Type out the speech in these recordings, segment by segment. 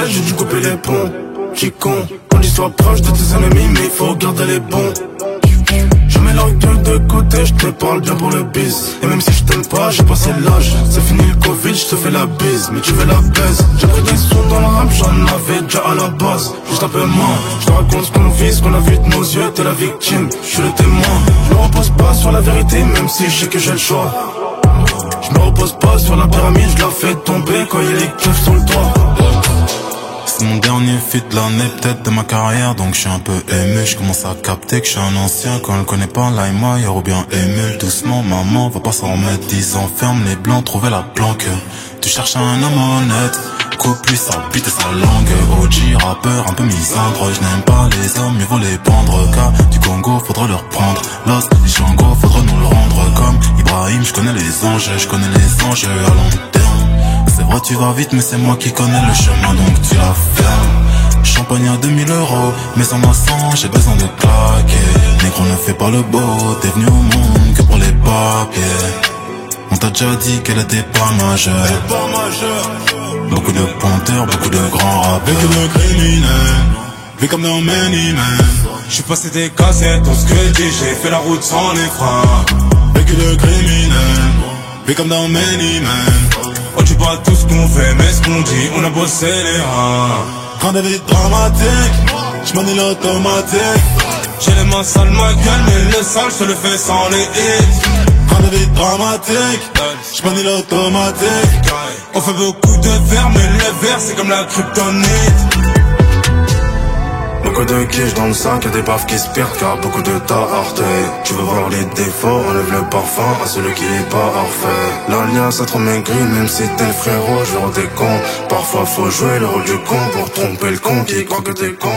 fait, j'ai dû couper les ponts. J'suis con, on dit sois proche de tes ennemis, mais il faut garder les bons. Je mets l'orgueil de côté, je te parle bien pour le bis. Et même si je t'aime pas, j'ai passé l'âge. C'est fini le Covid, je te fais la bise, mais tu veux la baise. J'ai pris des sons dans le rap, j'en avais déjà à la base. Juste un peu moins, je te raconte ce qu'on vit, ce qu'on a vu de nos yeux. T'es la victime, je suis le témoin. Je me repose pas sur la vérité, même si je sais que j'ai le choix. Je me repose pas sur la pyramide, je la fais tomber quand il y a les keufs sur le toit. C'est mon dernier feat de l'année, peut-être de ma carrière, donc je suis un peu ému. Je commence à capter que je suis un ancien. Quand elle connaît pas LimeWire ou bien émule. Doucement maman, va pas s'en remettre. 10 ans, ferme les blancs, trouver la planque. Tu cherches un homme honnête, coupe-lui sa bite et sa langue. OG, rappeur, un peu misandre. Je n'aime pas les hommes, mieux vaut les pendre. Cas du Congo, faudra leur prendre. Lost, les Django, faudra nous le rendre. Comme Ibrahim, je connais les anges, je connais les anges à long terme. C'est vrai tu vas vite mais c'est moi qui connais le chemin donc tu la fermes. Champagne à 2000 €, mais en maçon j'ai besoin de claquer. Négro ne fait pas le beau, t'es venu au monde que pour les papiers. On t'a déjà dit qu'elle était pas majeure. Beaucoup de pointeurs, beaucoup de grands rappeurs. Vécu de criminels, vu comme dans Many Men. J'suis passé des cassettes, tout ce que dit, j'ai fait la route sans les freins. Vécu de criminels, vu comme dans Many Men. On tue pas tout ce qu'on fait, mais ce qu'on dit, on a bossé les reins. Quand des vies dramatiques, j'manie l'automatique. J'ai les mains sales, ma gueule, mais le sale, je te le fais sans les hits. Quand des vies dramatiques, j'manie l'automatique. On fait beaucoup de verre, mais le verre c'est comme la kryptonite. Beaucoup de quiches dans le sac, y'a des baffes qui se perdent car beaucoup de tarté. Tu veux voir les défauts, enlève le parfum à celui qui est pas parfait. L'alliance a trop maigri, même si t'es le frérot, je t'es con. Parfois faut jouer le rôle du con pour tromper le con qui croit que t'es con.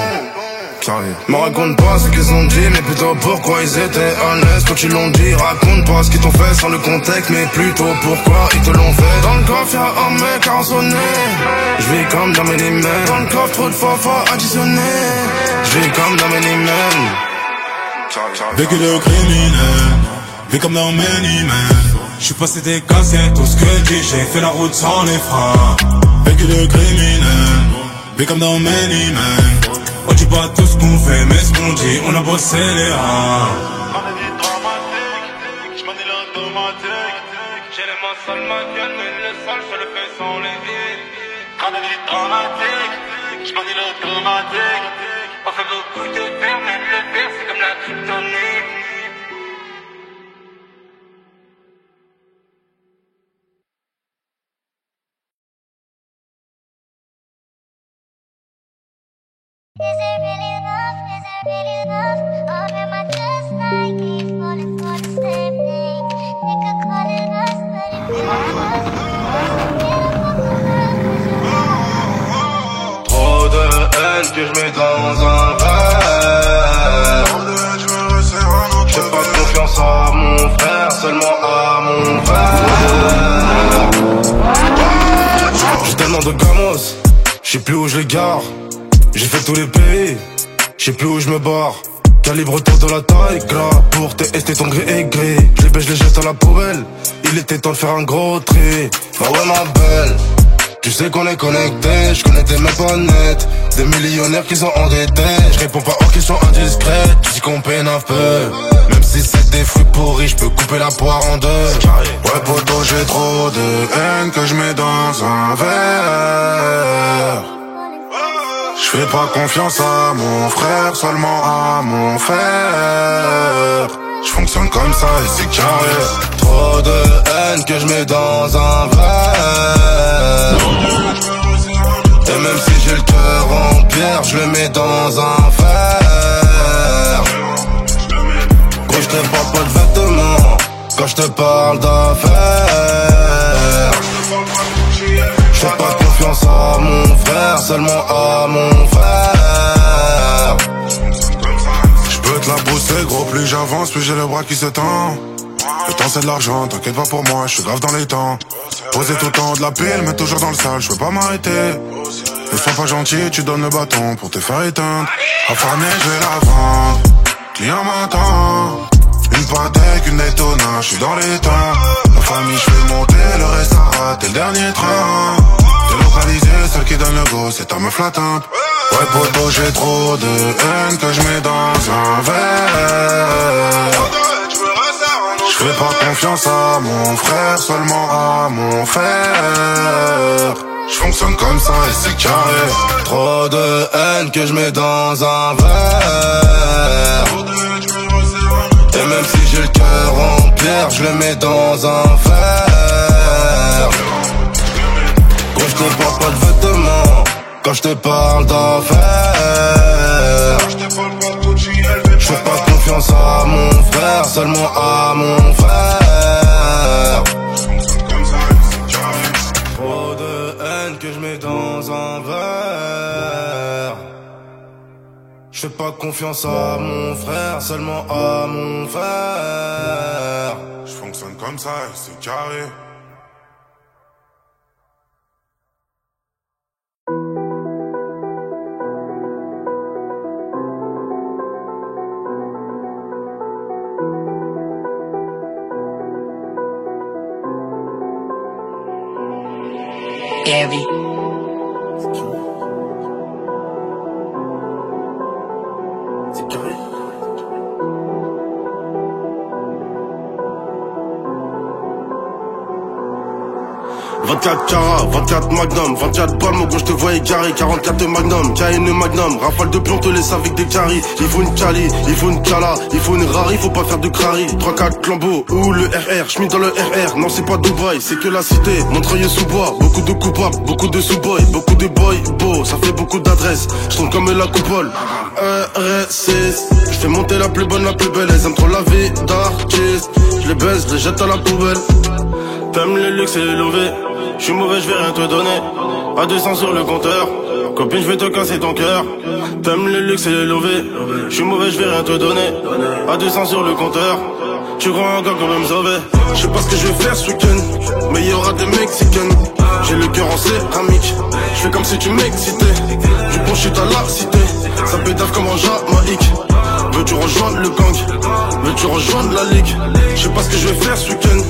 Me raconte pas ce qu'ils ont dit, mais plutôt pourquoi ils étaient honnêtes quand ils l'ont dit. Raconte pas ce qu'ils t'ont fait sans le contexte, mais plutôt pourquoi ils te l'ont fait. Dans le coffre y'a un mec arransonné, j'vis comme dans Many Men. Dans le coffre trop de fois additionné, j'vis comme dans Many Men. Vécu de criminel, vu comme dans Many Men. J'suis passé des cassettes, tout ce que dit, j'ai fait la route sans les freins. Vécu de criminel, vu comme dans Many Men. On dit pas tout ce qu'on fait, mais ce qu'on dit, on a bossé les reins. Quand la vie dramatique, j'manie l'automatique. J'ai les mains sales, ma gueule, mais le sale, je le fais sans les hits. Quand la vie dramatique, j'manie l'automatique. On fait beaucoup de verre, mais le verre c'est comme la kryptonite. Is it really love? Is it really love? Or am I just like keep falling for the same thing? We could call it us, but it really was. Trop de haine que je mets dans un verre. J'ai pas confiance à mon frère, seulement à mon frère. J'ai tellement de gamos, j'sais plus où je les gare. J'ai fait tous les pays, j'sais plus où je me barre. Calibre autour de la taille, gras. Pour tester ton gris et gris. Je les baisse, je les jette à la poubelle. Il était temps de faire un gros tri. Bah ouais ma belle, tu sais qu'on est connectés. Je connais tes mecs pas nets, des millionnaires qui sont endettés. Je réponds pas aux questions indiscrètes, tu dis qu'on peine un peu. Même si c'est des fruits pourris, je peux couper la poire en deux. Ouais poto, j'ai trop de haine que je mets dans un verre. Je fais pas confiance à mon frère, seulement à mon frère. Je fonctionne comme ça et c'est carré. Trop de haine que je mets dans un verre. Et même si j'ai le cœur en pierre, je le mets dans un verre. Quand je te parle pas de vêtements, quand je te parle d'affaires. Je fais pas confiance à mon frère, seulement à mon frère. Je peux te la brousser gros, plus j'avance, plus j'ai le bras qui s'étend. Le temps c'est de l'argent, t'inquiète pas pour moi, je suis grave dans les temps. Poser tout le temps de la pile, mais toujours dans le sale, je peux pas m'arrêter. Ne sois pas gentil, tu donnes le bâton pour te faire éteindre. Affamé, je vais la vendre, client m'entend. Une Patek, une Daytona, je suis dans les temps. La famille, je fais monter, le reste à rater le dernier train. Et Localisé, celle qui donne le go, c'est ta meuf la tempe. Ouais poto, j'ai trop de haine que je mets dans un verre. J'fais pas confiance à mon frère, seulement à mon frère. J'fonctionne comme ça et c'est carré. Trop de haine que je mets dans un verre. Et même si j'ai le cœur en pierre, je le mets dans un verre. Quand je te parle pas de vêtements, quand je te parle d'affaires, je fais pas confiance à mon frère, seulement à mon frère. Trop de haine que je mets dans un verre. Je fais pas confiance à mon frère, seulement à mon frère. Je fonctionne comme ça et c'est carré. Gary. C'est carré. 24 carats, 24 magnum, 24 balles, mon gars, je te vois égaré, 44 magnum, KN magnum, rafale de plomb, te laisse avec des caries. Il faut une cali, il faut une cala, il faut une rari, faut pas faire de crari. 3-4 clambeaux, ou le RR, j'mets dans le RR, non c'est pas Dubaï, c'est que la cité, Montreuil sous bois, beaucoup de coupables, beaucoup de sous-boys, beaucoup de boys, beau, ça fait beaucoup d'adresses, j'tombe comme la coupole. RS6, j'fais monter la plus bonne, la plus belle, elles aiment trop la vie d'artiste, j'les baise, j'les jette à la poubelle. T'aimes le luxe et les lovés, j'suis mauvais, j'vais rien te donner. À 200 sur le compteur, copine, j'vais te casser ton cœur. T'aimes le luxe et les lovés, j'suis mauvais, j'vais rien te donner. À 200 sur le compteur, tu crois encore qu'on va me sauver. J'sais pas ce que je vais faire ce week-end, mais y'aura des Mexicaines. J'ai le cœur en céramique, j'fais comme si tu m'excitais. Du bon shit à la cité, ça pédave comme en Jamaïque. Veux-tu rejoindre le gang? Veux-tu rejoindre la ligue? Je sais pas ce que je vais faire ce week-end,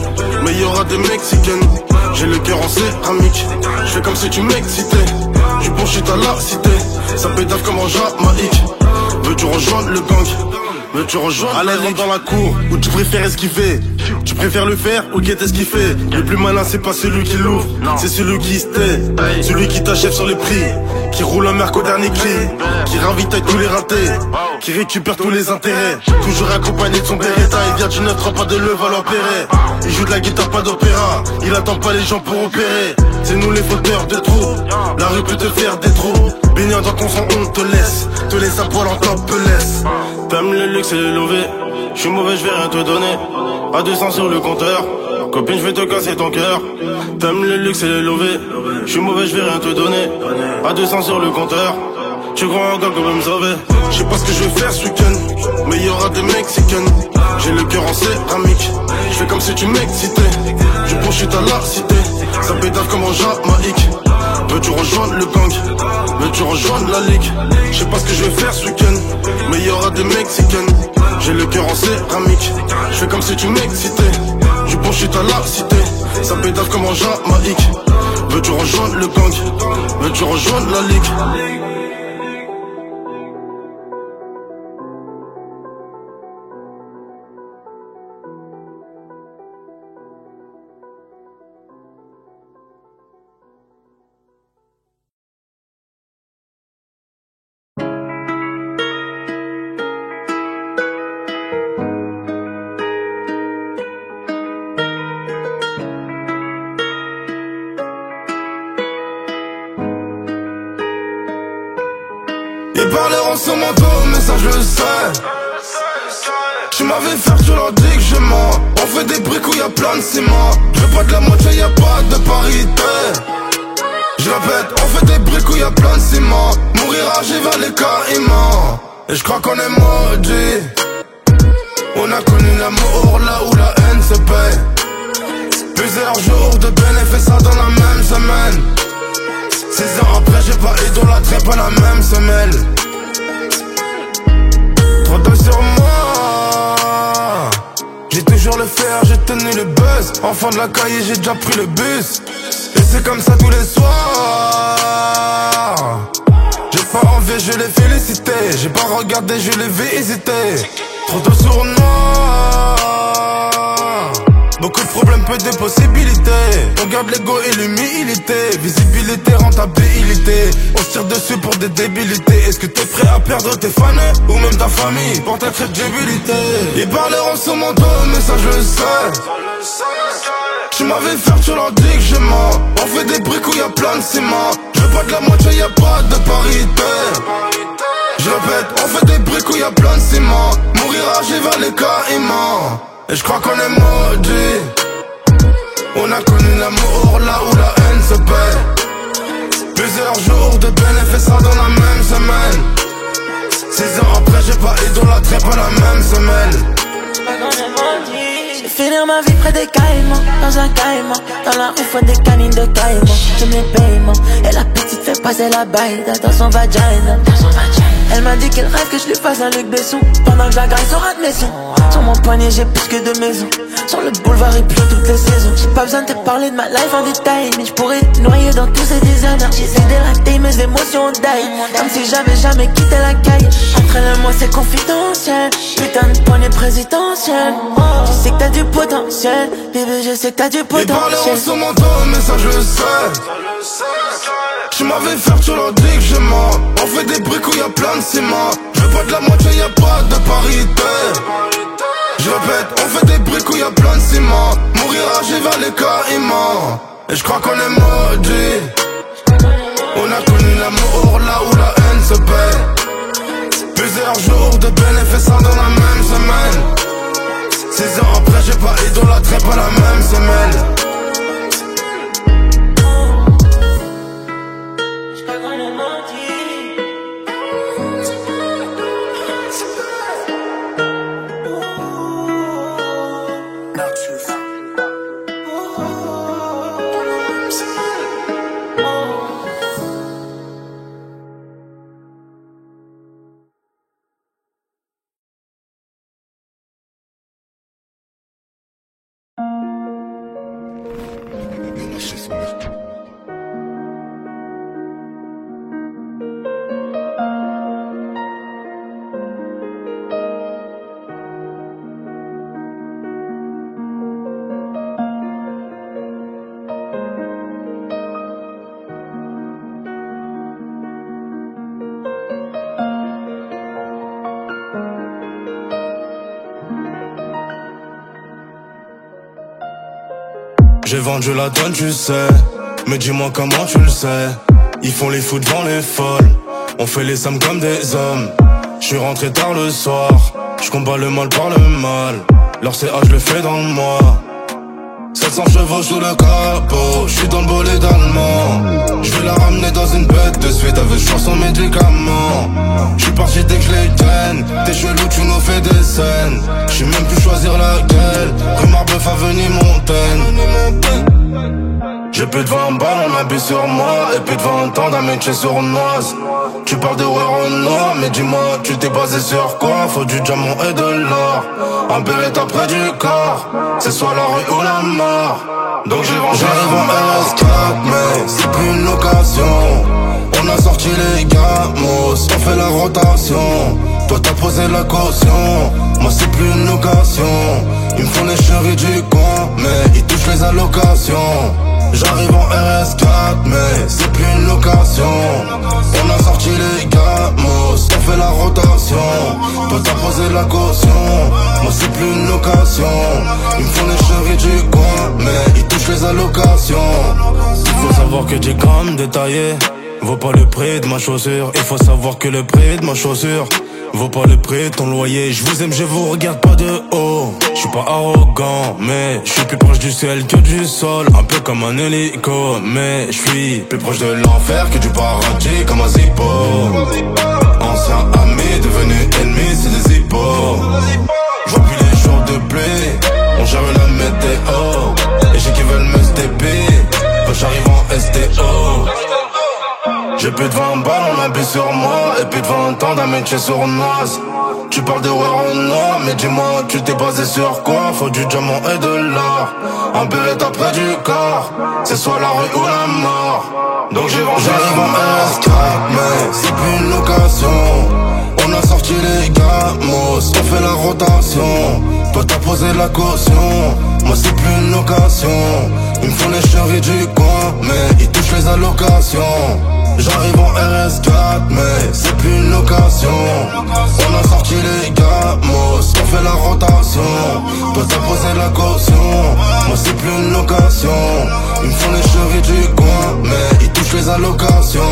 mais il y aura des Mexicaines. J'ai le cœur en céramique, je fais comme si tu m'excitais. Du bon shit à la cité, ça pédave comme en Jamaïque. Veux-tu rejoindre le gang? Veux-tu rejoindre la ligue? Dans la cour, où tu préfères esquiver? Tu préfères le faire ou guetter ce qu'il fait? Le plus malin c'est pas celui qui l'ouvre, c'est celui qui se tait. Celui qui t'achève sur les prix, qui roule un merc au dernier cri, qui ravitaille tous les ratés, qui récupère tous les intérêts. Toujours accompagné de son Beretta, il vient du 9-3, pas de Levallois-Perret. Il joue de la guitare, pas d'opéra, il attend pas les gens pour opérer. C'est nous les fauteurs de trous, la rue peut te faire des trous. Baignant dans ton sang on te laisse à poil en top laisse. T'aimes le luxe et les lovés, j'suis mauvais, j'vais rien te donner. À 200 sur le compteur, copine, j'vais te casser ton cœur. T'aimes le luxe et les lovés, j'suis mauvais, j'vais rien te donner. À 200 sur le compteur, tu crois encore qu'on va me sauver? J'sais pas ce que je vais faire ce week-end, mais y'aura des Mexicaines. J'ai le cœur en céramique, j'fais comme si tu m'excitais. Du bon shit à la cité, ça pédave comme en Jamaïque. Veux-tu rejoindre le gang? Veux-tu rejoindre la ligue? Je sais pas ce que je vais faire ce week-end, mais y aura des Mexicaines. J'ai le cœur en céramique, je fais comme si tu m'excitais. Du bon shit à la cité, ça pédave comme en Jamaïque. Veux-tu rejoindre le gang? Veux-tu rejoindre la ligue? Ils parleront sur mon dos, mais ça je le sais. Tu m'avais fait, tu leur dis que je mens. On fait des briques où y'a plein de ciment. Je veux pas de la moitié, y'a pas de parité. Je répète, on fait des briques où y'a plein de ciment. Mourir âgé vers les caïmans. Et je crois qu'on est maudit. On a connu l'amour là où la haine se paie. Plusieurs jours de bénéfices dans la même semaine. 6 ans après j'ai pas idolâtré, pas la même semelle. Trop d'œil sur moi. J'ai toujours le fer, j'ai tenu le buzz. Enfant de la cahier, j'ai déjà pris le bus. Et c'est comme ça tous les soirs. J'ai pas envie, je l'ai félicité. J'ai pas regardé, je l'ai visité. Trop de sournois. Beaucoup de problèmes, peu de possibilités. On garde l'ego et l'humilité. Visibilité, rentabilité. On se tire dessus pour des débilités. Est-ce que t'es prêt à perdre tes fans ou même ta famille pour ta crédibilité? Ils parleront sur mon dos, mais ça je le sais. Tu m'avais fait, tu leur dis que je mens. On fait des briques où y'a plein de ciment. Je veux pas de la moitié, y'a pas de parité. Je répète, on fait des briques où y'a plein de ciment. Mourir âgé vers les caïmans. Et je crois qu'on est maudits. On a connu l'amour là où la haine se paie. Plusieurs jours de bénéfices dans la même semaine. 6 ans après j'ai pas idolâtré pas la même semelle. Je vais finir ma vie près des caïmans, dans un caïman. Dans la rue faut des canines de caïman. J'aime les paiements, et la petite fait passer la baille dans son vagina. Elle m'a dit qu'elle rêve que je lui fasse un Luc Besson. Pendant que j'agresse sur un de mes sons. Sur mon poignet j'ai plus que 2 maisons. Sur le boulevard il pleut toutes les saisons. J'ai pas besoin de te parler de ma life en détail, mais je pourrais te noyer dans tous ces designers. J'essaie d'élater mes émotions d'ail, comme si j'avais jamais quitté la caille. Après le mois c'est confidentiel. Putain de poignée présidentielle. Je sais que t'as du potentiel, bébé je sais que t'as du potentiel. Ils parleront sur mon dos mais ça je le sais. Tu m'avais fait, tu leur dis que je mens. On fait des briques où y'a plein de ciment. Je veux pas de la moitié, y'a pas de parité. Je répète, on fait des briques où y'a plein de ciment. Mourir âgé vers les caïmans. Et je crois qu'on est maudits. On a connu l'amour là où la haine se paie. Plusieurs jours de bénéfices dans la même semaine. 6 ans après j'ai pas idolâtré pas la même semelle. J'ai vendu la donne, tu sais. Mais dis-moi comment tu le sais. Ils font les fous devant les folles. On fait les sommes comme des hommes. J'suis rentré tard le soir. J'combats le mal par le mal. Leur CA je le fais dans le mois. 700 chevaux sous le capot. J'suis dans le bolide allemand. J'vais la ramener dans une bête de suite avec je son médicament. J'suis parti dès que je les gaine. T'es chelou, tu nous fais des scènes. J'sais même plus choisir laquelle. Rue Marbeuf, avenue Montaigne. J'ai plus de 20 balles, on habille sur moi. Et plus de 20 ans d'un métier sournoise. Tu parles de au noir, mais dis-moi, tu t'es basé sur quoi? Faut du diamant et de l'or. Un beretta près du corps. C'est soit la rue ou la mort. Donc j'arrive en RS4, mais c'est plus une location. On a sorti les gamos, on fait la rotation. Toi t'as posé la caution, moi c'est plus une location. Ils me font les chéris du coin, mais ils touchent les allocations. J'arrive en RS4, mais c'est plus une location. On a sorti les gamos, on fait la rotation. Toi t'as posé la caution, moi c'est plus une location. Ils me font les chéris du coin, mais ils touchent les allocations. Il faut savoir que j'ai comme détaillé vaut pas le prix de ma chaussure. Il faut savoir que le prix de ma chaussure vaut pas le prix de ton loyer. Je vous aime, je vous regarde pas de haut. Je suis pas arrogant, mais je suis plus proche du ciel que du sol. Un peu comme un hélico, mais je suis plus proche de l'enfer que du paradis comme un zippo. Ancien ami devenu ennemi, c'est des hippos. Je vois plus les jours de pluie, on gère la météo. Et j'ai qui veulent me stepper, quand j'arrive en STO. J'ai plus de 20 balles, on a Baby sur moi, et puis de 20 ans d'un métier sournoise. Tu parles de Warona, mais dis-moi, tu t'es basé sur quoi? Faut du diamant et de l'or, un bête après du corps. C'est soit la rue ou la mort. Donc j'arrive en S4, mais c'est plus une location. On a sorti les gamos, on fait la rotation. Toi t'as posé la caution, moi c'est plus une location. Ils me font les chéris du coin, mais ils touchent les allocations. J'arrive en RS4, mais c'est plus une location. On a sorti les gamos, on fait la rotation. Toi t'as posé la caution, moi c'est plus une location. Ils me font les chéris du coin, mais ils touchent les allocations.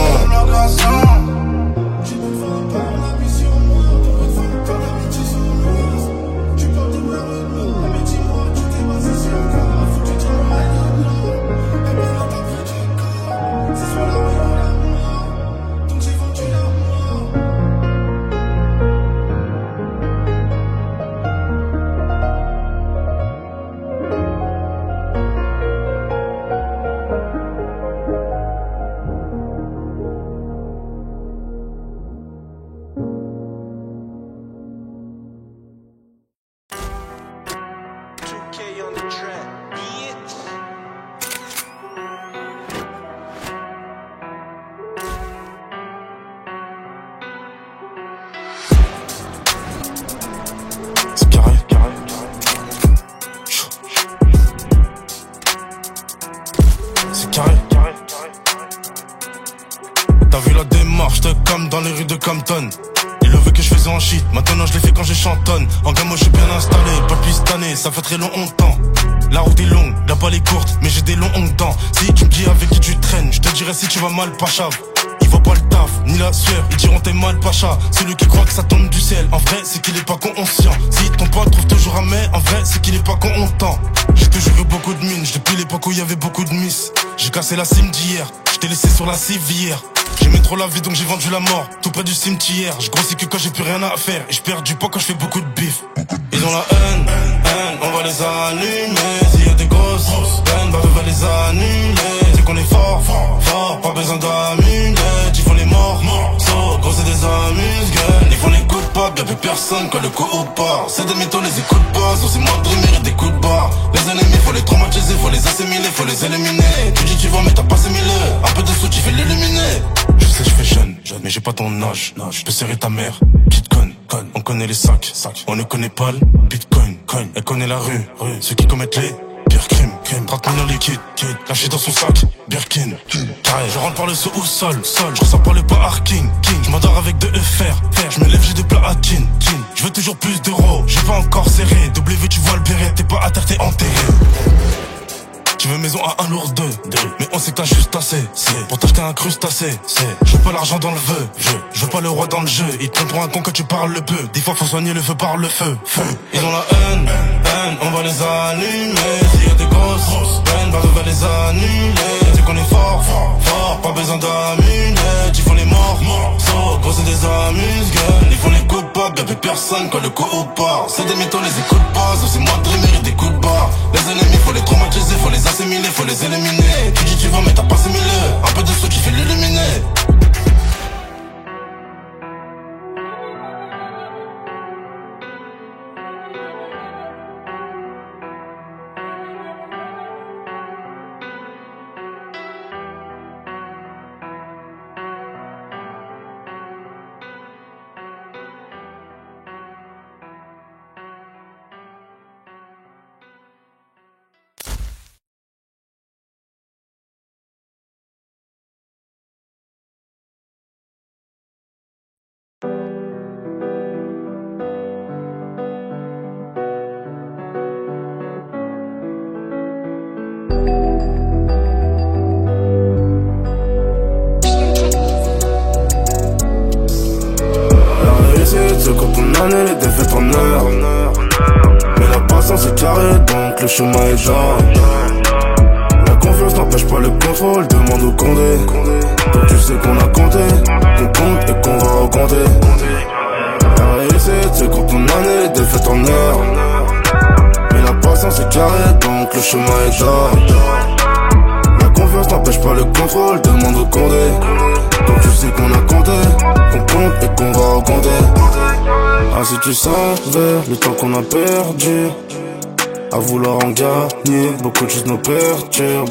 Dans les rues de Compton, il le veut que je faisais en shit. Maintenant je l'ai fait quand je chantonne. En gamme je suis bien installé, pas depuis cette année, ça fait très longtemps. La route est longue, la balle est courte, mais j'ai des longs dents. Si tu me dis avec qui tu traînes, je te dirai si tu vas mal, Pacha. Ils voient pas le taf, ni la sueur, ils diront t'es mal, Pacha. Celui qui croit que ça tombe du ciel, en vrai c'est qu'il est pas conscient. Si ton pote trouve toujours un mais, en vrai c'est qu'il est pas content. J'ai toujours eu beaucoup de mines, depuis l'époque où il y avait beaucoup de miss. J'ai cassé la cime d'hier, je t'ai laissé sur la civière. J'aimais trop la vie donc j'ai vendu la mort, tout près du cimetière. Je grossis que quand j'ai plus rien à faire, et je perds du poids quand je fais beaucoup de bif. Ils ont la haine, on va les allumer. S'il y a des grosses peines, bah on va les annuler. C'est qu'on est fort, pas besoin d'amulettes. Ils font les morts, gros c'est des amuse-gueules. Ils font les coups de pas, y'a plus personne quand le coup au part. C'est des mythos, les écoutes pas, sauf c'est moi de mérite des coups de barre. Les ennemis faut les traumatiser, faut les assimiler, faut les éliminer. Tu dis tu vas mais t'as pas 6000. Un peu de sous tu fais l'illuminer. Je sais je fais jeune, mais j'ai pas ton âge. Je peux serrer ta mère, Bitcoin, on connaît les sacs. On ne connaît pas le Bitcoin, elle connaît la rue. Ceux qui commettent les pires crimes, 30 millions liquides, lâchés dans son sac, Birkin. Je rentre par le sous-sol, je ressors par le parking. Je m'endors avec de fer, je me lève j'ai des platines. Je veux toujours plus d'euros, j'ai pas encore serré. W tu vois le béret, t'es pas à terre, t'es enterré. Tu veux maison à 1 lourd 2, mais on sait que t'as juste assez. C'est pour t'acheter un crustacé. Je veux pas l'argent dans le vœu, je veux pas le roi dans le jeu. Ils te prennent pour un con que tu parles peu. Des fois faut soigner le feu par le feu. Ils ont la haine, on va les allumer. S'il y a des grosses peines, bah on va les annuler. C'est qu'on est fort, pas besoin d'amulettes. Ils font les morts, gros c'est des amuse-gueules. Ils font les coups de pas, y'a plus personne quand le coup au part. C'est des mythos, les écoutes pas, sauf c'est moi de mérite des coups de barre. Les ennemis faut les traumatiser, faut les assimiler, faut les éliminer. Tu dis tu vas mais t'as pas 6000. Un peu de sous tu fais l'illuminer. Les défaites en heure. Mais la patience est carrée donc le chemin est genre. La confiance n'empêche pas le contrôle, demande au Condé. Donc tu sais qu'on a compté, qu'on compte et qu'on va recompter. La réussite c'est quand on année, les défaites en heure. Mais la patience est carrée donc le chemin est genre. La confiance confiance n'empêche pas le contrôle, demande au Condé. Donc tu sais qu'on a compté, qu'on compte et qu'on va recompter. Ah si tu savais le temps qu'on a perdu à vouloir en gagner, beaucoup de choses nous perturbent.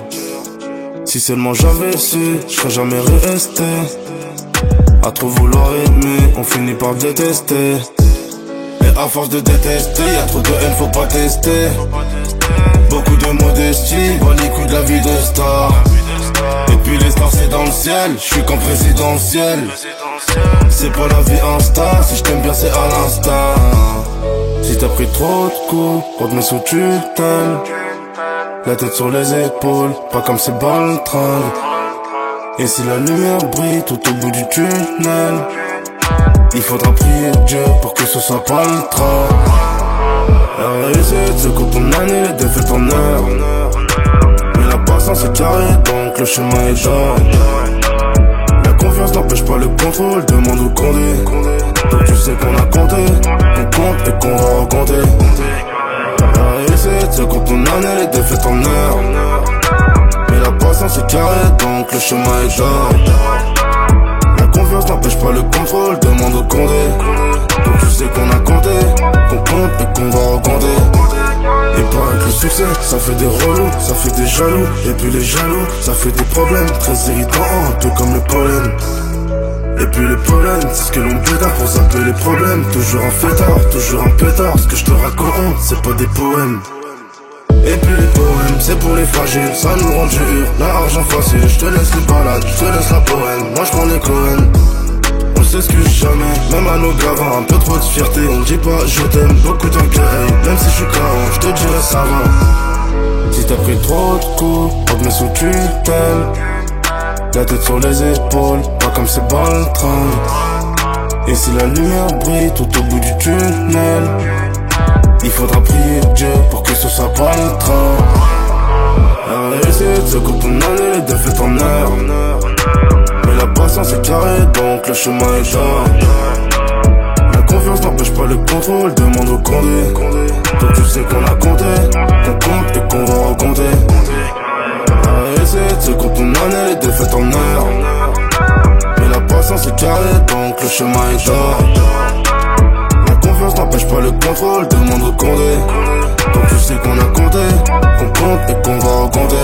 Si seulement j'avais su, je serais jamais resté. À trop vouloir aimer, on finit par détester. Et à force de détester, y'a trop de haine, faut pas tester. Beaucoup de modestie, bon les coups de la vie de star. Et puis les stars c'est dans le ciel, je suis qu'en présidentiel. C'est pas la vie Insta, si je t'aime bien c'est à l'instant. Si t'as pris trop de coups, on te met sous tutelle. La tête sur les épaules, pas comme ces baltringues. Et si la lumière brille tout au bout du tunnel, il faudra prier Dieu pour que ce soit pas le train. La réussite se coupe en année, les défaites en heure. Mais la patience est carrée, donc le chemin est d'or. La confiance n'empêche pas le contrôle, demande au Condé. Donc tu sais qu'on a compté, qu'on compte et qu'on va recompter. La réussite se compte en année, les défaites en heure. Mais la patience est carrée, donc le chemin est d'or. La confiance n'empêche pas le contrôle, demande au Condé. Donc tu sais qu'on a compté, qu'on compte et qu'on va recompter. Et paraît que le succès, ça fait des relous, ça fait des jaloux. Et puis les jaloux, ça fait des problèmes très irritants, un peu comme le pollen. Et puis le pollen, c'est ce que l'on pétard pour zapper les problèmes. Toujours un fêtard, toujours un pétard. Ce que je te raconte, c'est pas des poèmes. Et puis les poèmes, c'est pour les fragiles, ça nous rend dur. L'argent facile, je te laisse les balades, je te laisse la poème. Moi je prends les Cohen. On s'excuse jamais, même à nos gravats, un peu trop de fierté. On dit pas je t'aime, beaucoup d'orgueil. Même si je suis carré, je te dirai ça va. Si t'as pris trop de coups, on te met sous tutelle. La tête sur les épaules, pas comme ces baltringues. Et si la lumière brille tout au bout du tunnel, il faudra prier Dieu pour que ce soit pas le train. La réussite se coupe en année, les défaites en heure. Mais la patience est carrée, donc le chemin est d'or. La confiance n'empêche pas le contrôle, demande au Condé. Donc tu sais qu'on a compté, qu'on compte et qu'on va recompter. La réussite se compte en année, les défaites en heure. Mais la patience est carrée, donc le chemin est d'or. La confiance n'empêche pas le contrôle, demande au Condé. Donc tu sais qu'on a compté, qu'on compte et qu'on va recompter.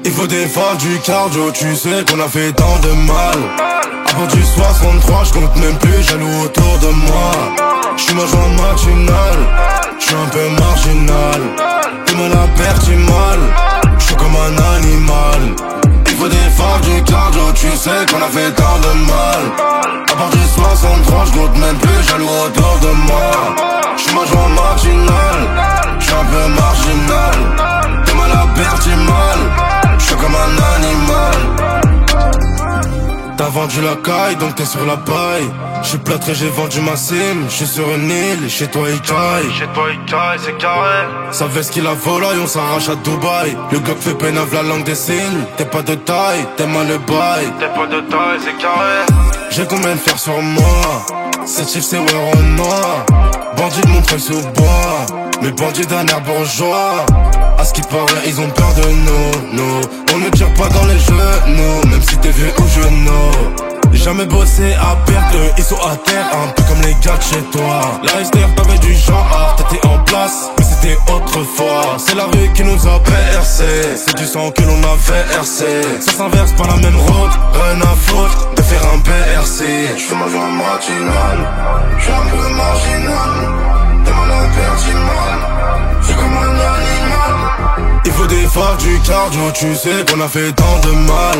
Il faut défendre du cardio, tu sais qu'on a fait tant de mal. Avant du 63, je compte même plus jaloux autour de moi. J'suis ma joie matinale, j'suis un peu marginal. T'es mal à perdre, j'ai mal, j'suis comme un animal. Il faut défendre du cardio, tu sais qu'on a fait tant de mal. Avant du 63, je compte même plus jaloux autour de moi. J'suis ma joie matinale, j'suis un peu marginal. T'es mal à perdre, j'ai mal, j'suis comme un animal. T'as vendu la caille, donc t'es sur la paille. J'suis plâtré, j'ai vendu ma sim. J'suis sur une île, et chez toi il caille. Chez toi il caille, c'est carré. Sa veste qu'il a volaille, on s'arrache à Dubaï. Le gars fait peine avec la langue des signes. T'es pas de taille, t'es mal le bail. T'es pas de taille, c'est carré. J'ai combien de fer sur moi. Cette chiffre c'est ouais en noir. Bandit de mon truc sous bois. Mais bandits d'un air bourgeois. À ce qui paraît, ils ont peur de nous. On ne tire pas dans les genoux, même si t'es vieux ou genou. Jamais bossé à perdre, ils sont à terre, un peu comme les gars de chez toi. La SDR t'avais du genre, t'étais en place, mais c'était autrefois. C'est la rue qui nous a percé, c'est du sang que l'on a versé. Ça s'inverse par la même route, rien à foutre de faire un BRC. J'fais ma joie matinale, j'suis un peu marginal. T'es mal à perdre, j'ai mal, j'suis comme un animal. Il faut défendre du cardio, tu sais qu'on a fait tant de mal.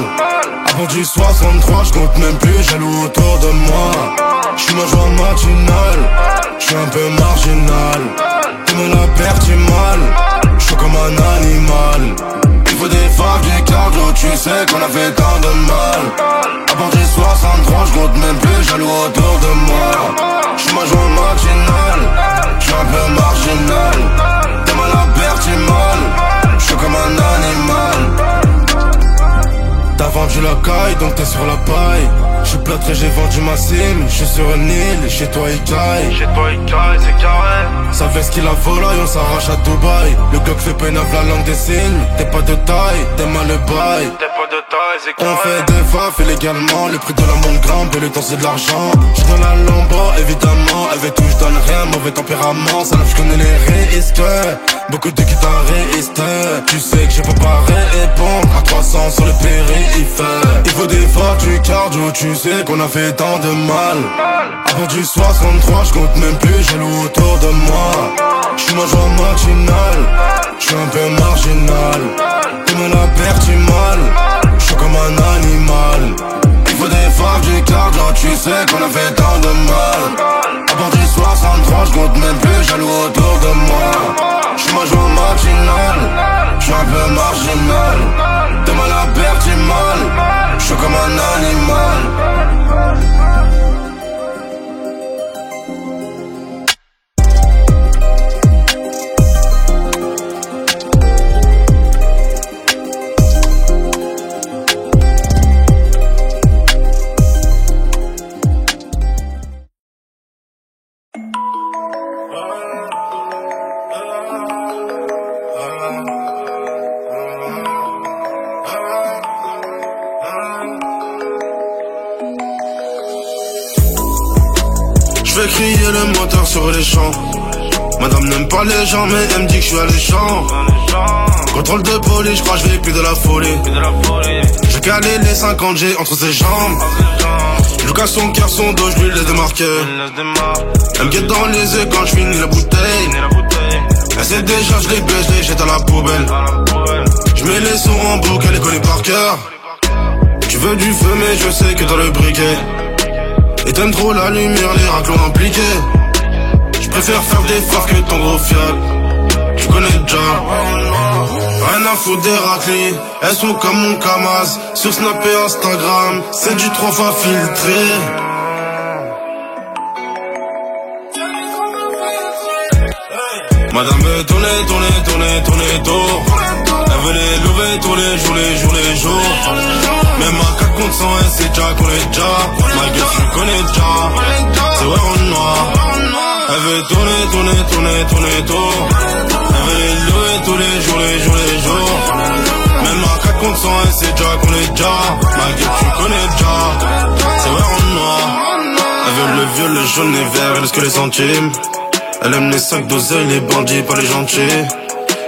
Avant du 63, je compte même plus jaloux autour de moi. J'suis ma joie matinale, j'suis un peu marginal. T'es mal à perdre, j'ai mal, j'suis comme un animal. Il faut défendre du cardio, tu sais qu'on a fait tant de mal. À partir du 63, j'compte même plus jaloux autour de moi. J'suis major marginal, j'suis un peu marginal. T'es mal à perdre, t'es mal, j'suis comme un animal. T'as vendu la caille, donc t'es sur la paille. J'suis plâtré, j'ai vendu ma cime. J'suis sur une île, chez toi il caille. Chez toi il caille, c'est carré. Ça fait ce qu'il a volaille, on s'arrache à Dubaï. Le Glock fait pénaf la langue des signes. T'es pas de taille, t'es mal le bail. T'es pas de taille, c'est carré. On fait des faffes illégalement. Le prix de la montre grimpe et le temps c'est de l'argent. J'suis dans la lambeau, évidemment. Elle veut tout, j'donne rien, mauvais tempérament. Ça lève, j'connais les risques. Beaucoup de guitaristes. Tu sais que j'ai pas pareil et bon. À 300 sur le périph'. Il faut des fois du cardio, tu sais qu'on a fait tant de mal. À part du 63, j'compte même plus jaloux autour de moi. J'suis major marginal, j'suis un peu marginal. T'es mal à perdre, tu mal, j'suis comme un animal. Il faut des fois du cardio, tu sais qu'on a fait tant de mal. À part du 63, j'compte même plus jaloux autour de moi. J'suis major marginal, j'suis un peu marginal. T'es mal à perdre, tu mal, j'suis comme un animal. Je vais crier le moteur sur les champs. Madame n'aime pas les gens mais elle me dit que je suis alléchant. Contrôle de police, je crois que je vais plus de la folie. J'ai calé les 50 G entre ses jambes. Je lui casse son cœur, son dos, je lui laisse des marqueurs. Elle me guette dans les yeux quand je finis la bouteille. Elle sait déjà, je les baisse, je les jette à la poubelle. Je mets les sons en boucle, elle les connaît par cœur. Tu veux du feu mais je sais que dans le briquet. Et t'aimes trop la lumière, les raclons impliqués. Je préfère faire des phares que ton gros fiat. Tu connais déjà. Rien à foutre des raclis. Elles sont comme mon Kamaz. Sur Snap et Instagram, c'est du 3 fois filtré. Madame veut tourner tour. Elle veut les lever tous les jours. Même à 4 contre 100, elle sait déjà qu'on est déjà. Ma gueule, tu connais déjà. C'est ouais en noir. Elle veut tourner tour. Elle veut les lever tous les jours. Même à 4 contre 100, elle sait déjà qu'on est déjà. Ma gueule, tu connais déjà. C'est ouais en noir. Elle veut le vieux, le jaune et vert, elle est ce que les centimes. Elle aime les sacs d'oseille, les bandits, pas les gentils.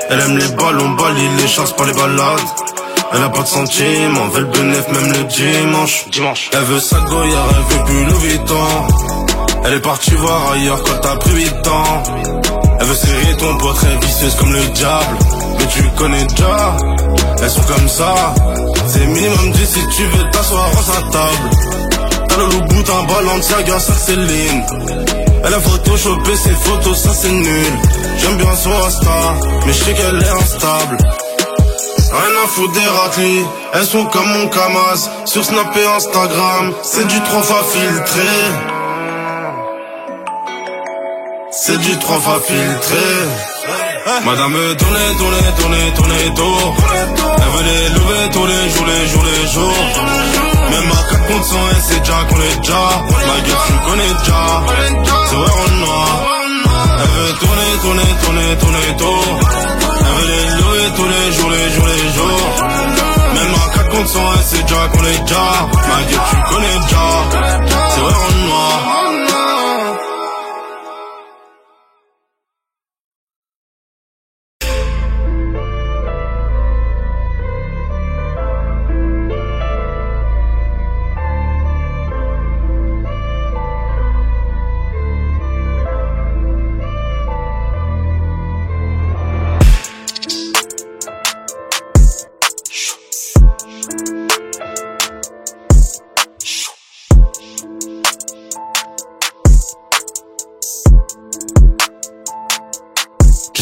Elle aime les ballons, balis, les chasses, pas les balades. Elle a pas de sentiments, veut le bénéf même le dimanche. Elle veut sa Goya, elle veut plus Louis Vuitton. Elle est partie voir ailleurs quand t'as pris 8 ans. Elle veut serrer ton pote, très vicieuse comme le diable. Mais tu connais déjà, elles sont comme ça. C'est minimum 10 si tu veux t'asseoir à sa table. T'as le loup bout un ballon de saga, ça c'est Céline. Elle a photoshopé ses photos, ça c'est nul. J'aime bien son Insta, mais je sais qu'elle est instable. Rien à foutre des raclis, elles sont comme mon Kamaz. Sur Snap et Instagram, c'est du 3 fois filtré. C'est du 3 fois filtré. Madame veut tourner tour. Elle veut les lever tous les jours. Même à 4 contre 100, elle sait déjà qu'on est déjà. Ma gueule, tu connais déjà. C'est ouais en noir. Elle veut tourner tour. Elle veut les lever tous les jours. Même à 4 contre 100, elle sait déjà qu'on est déjà. Ma gueule, tu connais déjà. C'est ouais en noir.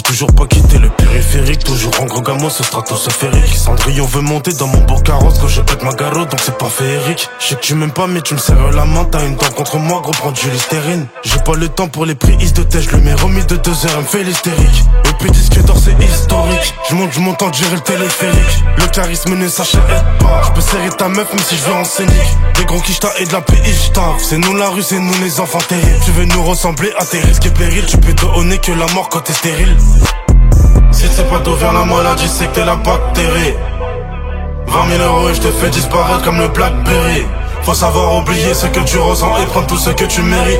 Toujours pas quitté le périph'. téléphérique, toujours en gros gamos, ce stratosphérique. Cendrillon veut monter dans mon beau carrosse, quand je pète ma garrot, donc c'est pas féerique. Je sais que tu m'aimes pas, mais tu me serres la main, t'as une dent contre moi, gros, prends du Listerine. J'ai pas le temps pour les prises de tête, je le mets remis de 2 heures, elle me fait l'hystérique. Le petit disque d'or, c'est historique. Je monte du montant de gérer le téléphérique. Le charisme ne s'achète pas. Je peux serrer ta meuf, même si je veux en scénique. Des gros quicheta et de la PI, c'est nous la rue, c'est nous les enfants terribles. Tu veux nous ressembler à tes risques et périls, tu peux te honner que la mort quand t'es stérile. Si c'est pas d'où vient la maladie, c'est que t'es la bactérie. 20 000 euros et je te fais disparaître comme le Blackberry. Faut savoir oublier ce que tu ressens et prendre tout ce que tu mérites.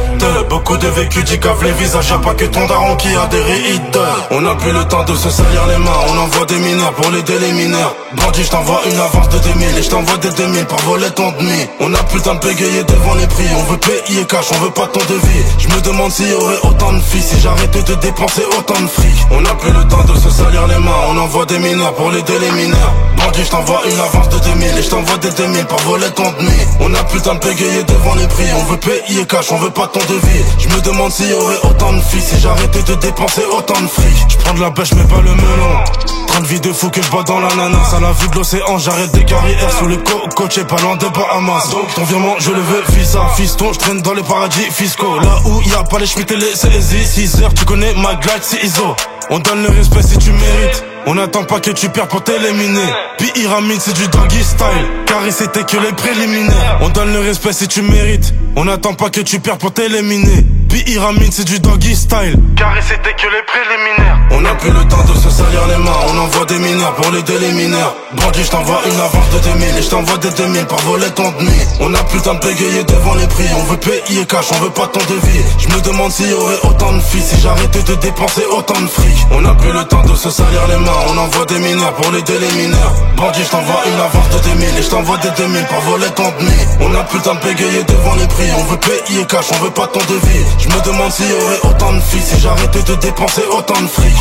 Beaucoup de vécu, d'y cave les visages, y'a pas que ton daron qui a des rides. On n'a plus le temps de se salir les mains, on envoie des mineurs pour l'aider les mineurs. Bandit, je t'envoie une avance de 2000 et je t'envoie des 2000 pour voler ton demi. On n'a plus le temps de bégayer devant les prix, on veut payer cash, on veut pas ton devis. Je me demande s'il y aurait autant de filles si j'arrêtais de dépenser autant de fric. On n'a plus le temps de se salir les mains, on envoie des mineurs pour l'aider les mineurs. Bandit, je t'envoie une avance de 2000 et je t'envoie des 2000 pour voler ton demi. On a plus le temps de bégayer devant les prix, on veut payer cash, on veut pas ton devis. Je me demande s'il y aurait autant de filles si j'arrêtais de dépenser autant de fric. Je prends de la pêche mais pas le melon. Train de vie de fou que je bois dans l'ananas. À la vue de l'océan, j'arrête des carrières sous le cocotier, pas loin de Bahamas. Donc ton virement, je le veux, visa. Fiston, je traîne dans les paradis fiscaux. Là où y a pas les schmitt et les saisies. 6 heures, tu connais ma glide, c'est ISO. On donne le respect si tu mérites. On n'attend pas que tu perds pour t'éliminer. Pyramide, c'est du doggy style. Carré, c'était que les préliminaires. On donne le respect si tu mérites. On n'attend pas que tu perds pour t'éliminer. Pyramide, c'est du doggy style. Carré, c'était que les préliminaires. On n'a plus le temps de se salir les mains. On envoie des mineurs pour l'aider les mineurs. Bandit, je t'envoie une avance de 2000 et je t'envoie des 2000 pour voler ton demi. On n'a plus le temps de bégayer devant les prix. On veut payer cash, on veut pas ton devis. Je me demande s'il y aurait autant de filles si j'arrêtais de dépenser autant de fric. On n'a plus le temps de se salir les mains. On envoie des mineurs pour l'aider les mineurs. Bandit, je t'envoie une avance de 2000 et je t'envoie des 2000 pour voler ton demi. On n'a plus le temps de bégayer devant les prix. On veut payer cash, on veut pas ton devis. Je me demande s'il y aurait autant de filles si j'arrêtais de dépenser autant de fric.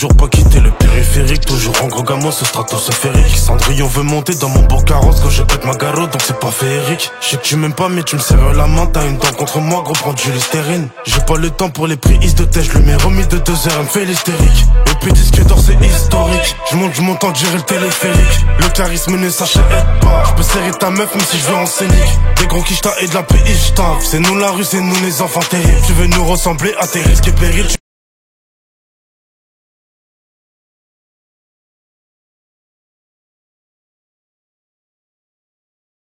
toujours pas quitter le périphérique. Toujours en gros gamin, ce stratosphérique. Cendrillon veut monter dans mon beau carrosse quand je pète ma garotte, donc c'est pas féerique. Je sais que tu m'aimes pas mais tu me serres la main. T'as une dent contre moi, gros, prends du Listerine. J'ai pas le temps pour les prises de tête. Je le mets remis de 2 heures, elle me fait l'hystérique. Et puis disque d'or c'est historique. Je monte du montant de gérer le téléphérique. Le charisme ne s'achète pas. Je peux serrer ta meuf même si je veux en scénique. Des gros quichetas et de la PI, c'est nous la rue, c'est nous les enfants terribles. Tu veux nous ressembler à tes risques et périls.